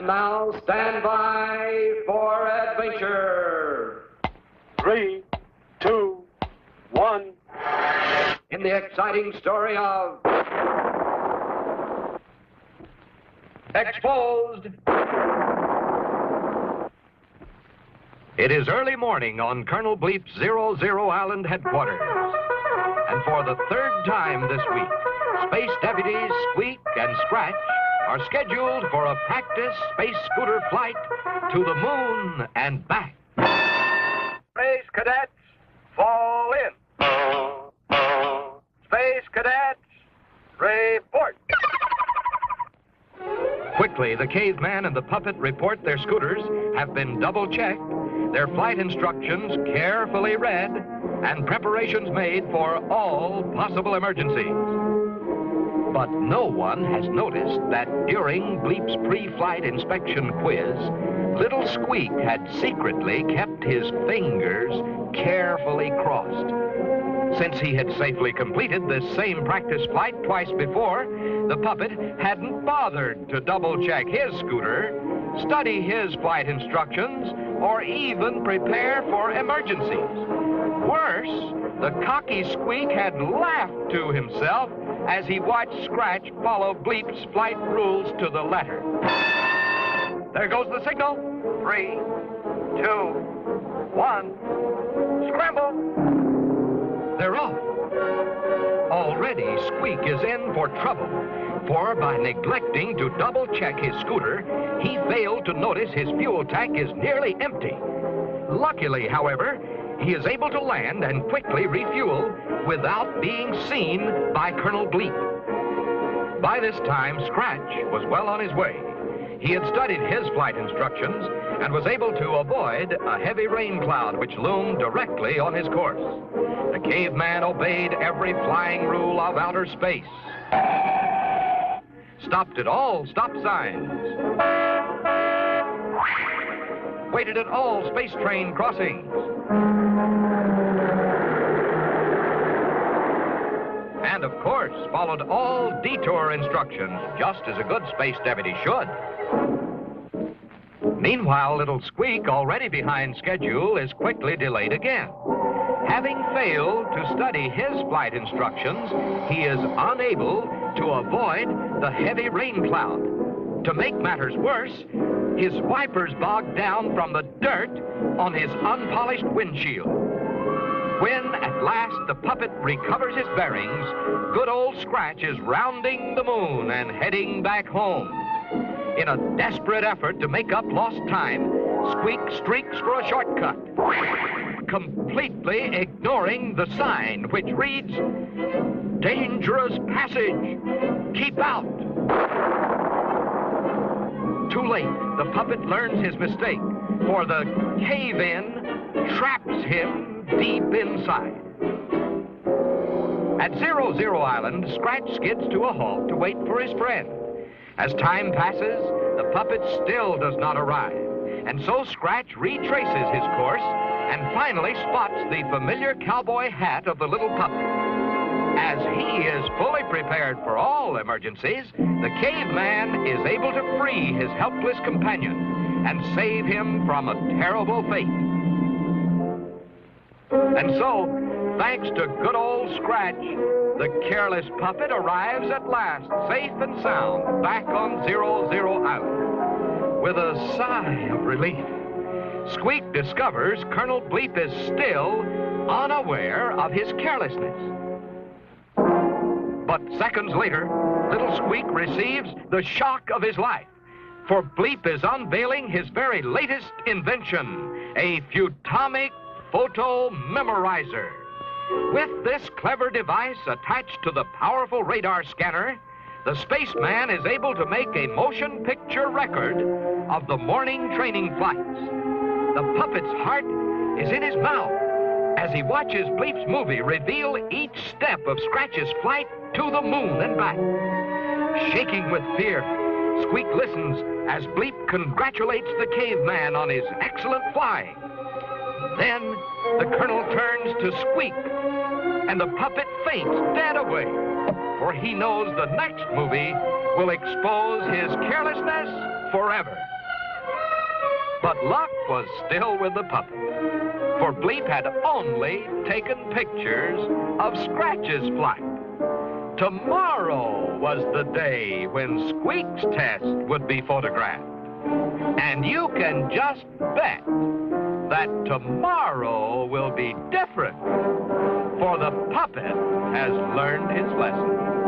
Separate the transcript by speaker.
Speaker 1: And now stand by for adventure.
Speaker 2: 3, 2, 1.
Speaker 1: In the exciting story of Exposed. It is early morning on Colonel Bleep's 00 Island headquarters. And for the third time this week, Space Deputies Squeak and Scratch are scheduled for a practice space scooter flight to the moon and back. Space Cadets, fall in. Space Cadets, report. Quickly, the caveman and the puppet report their scooters have been double-checked, their flight instructions carefully read, and preparations made for all possible emergencies. But no one has noticed that during Bleep's pre-flight inspection quiz, little Squeak had secretly kept his fingers carefully crossed. Since he had safely completed this same practice flight twice before, the puppet hadn't bothered to double-check his scooter, study his flight instructions, or even prepare for emergencies. Worse, the cocky Squeak had laughed to himself as he watched Scratch follow Bleep's flight rules to the letter. There goes the signal. 3, 2, 1, scramble. They're off. Already, Squeak is in for trouble, for by neglecting to double-check his scooter, he failed to notice his fuel tank is nearly empty. Luckily, however, he is able to land and quickly refuel without being seen by Colonel Bleep. By this time, Scratch was well on his way. He had studied his flight instructions and was able to avoid a heavy rain cloud which loomed directly on his course. The caveman obeyed every flying rule of outer space. Stopped at all stop signs. Waited at all space train crossings. And of course, followed all detour instructions, just as a good space deputy should. Meanwhile, little Squeak, already behind schedule, is quickly delayed again. Having failed to study his flight instructions, he is unable to avoid the heavy rain cloud. To make matters worse, his wipers bogged down from the dirt on his unpolished windshield. When, at last, the puppet recovers his bearings, good old Scratch is rounding the moon and heading back home. In a desperate effort to make up lost time, Squeak streaks for a shortcut, completely ignoring the sign which reads, "Dangerous passage, keep out." Too late, the puppet learns his mistake, for the cave-in traps him deep inside. At 00 Island, Scratch skids to a halt to wait for his friend. As time passes, the puppet still does not arrive, and so Scratch retraces his course and finally spots the familiar cowboy hat of the little puppet. As he is fully prepared for all emergencies, the caveman is able to free his helpless companion and save him from a terrible fate. And so, thanks to good old Scratch, the careless puppet arrives at last, safe and sound, back on 00 Island. With a sigh of relief, Squeak discovers Colonel Bleep is still unaware of his carelessness. But seconds later, little Squeak receives the shock of his life, for Bleep is unveiling his very latest invention, a futomic photo memorizer. With this clever device attached to the powerful radar scanner, the spaceman is able to make a motion picture record of the morning training flights. The puppet's heart is in his mouth as he watches Bleep's movie reveal each step of Scratch's flight to the moon and back. Shaking with fear, Squeak listens as Bleep congratulates the caveman on his excellent flying. Then the colonel turns to Squeak. and the puppet faints dead away, for he knows the next movie will expose his carelessness forever. But luck was still with the puppet, for Bleep had only taken pictures of Scratch's flight. Tomorrow was the day when Squeak's test would be photographed. And you can just bet that tomorrow will be different, for the puppet has learned his lesson.